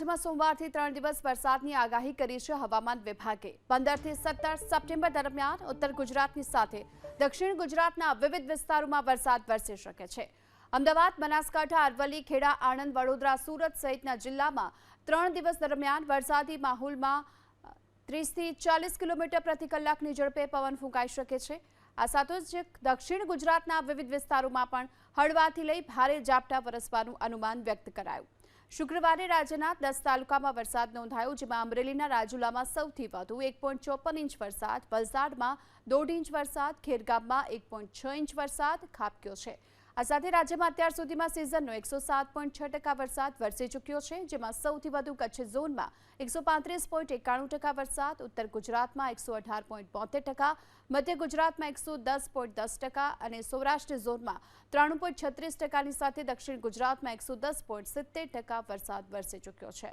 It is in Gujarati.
રાજ્યમાં સોમવારથી 3 દિવસ વરસાદની આગાહી કરી છે હવામાન વિભાગે। 15 થી 17 સપ્ટેમ્બર દરમિયાન ઉત્તર ગુજરાતની સાથે દક્ષિણ ગુજરાતના વિવિધ વિસ્તારોમાં વરસાદ વરસી શકે છે। અમદાવાદ, બનાસકાંઠા, અરવલ્લી, ખેડા, આણંદ, વડોદરા, સુરત સહિતના જિલ્લામાં 3 દિવસ દરમિયાન વરસાદી માહોલમાં 30 થી 40 કિલોમીટર પ્રતિ કલાકની ઝડપે પવન ફૂંકાઈ શકે છે। આ સાથે જ દક્ષિણ ગુજરાતના વિવિધ વિસ્તારોમાં પણ હળવાથી લઈ ભારે ઝાપટા વરસવાનું અનુમાન વ્યક્ત કરાયું। શુક્રવારે રાજ્યના 10 તાલુકામાં વરસાદ નોંધાયો, જેમાં અમરેલીના રાજુલામાં સૌથી વધુ 1.54 ઇંચ વરસાદ, વલસાડમાં 1.5 ઇંચ વરસાદ, ખેરગામમાં 1.6 ઇંચ વરસાદ ખાબક્યો છે। આ સાથે રાજ્યમાં અત્યાર સુધીમાં સિઝનનો 107.6% વરસાદ વરસી ચૂક્યો છે, જેમાં સૌથી વધુ કચ્છ ઝોનમાં 135.91% વરસાદ, ઉત્તર ગુજરાતમાં 118.72%, મધ્ય ગુજરાતમાં 110.10% અને સૌરાષ્ટ્ર ઝોનમાં 93.36%ની સાથે દક્ષિણ ગુજરાતમાં 110.70% વરસાદ વરસી ચૂક્યો છે।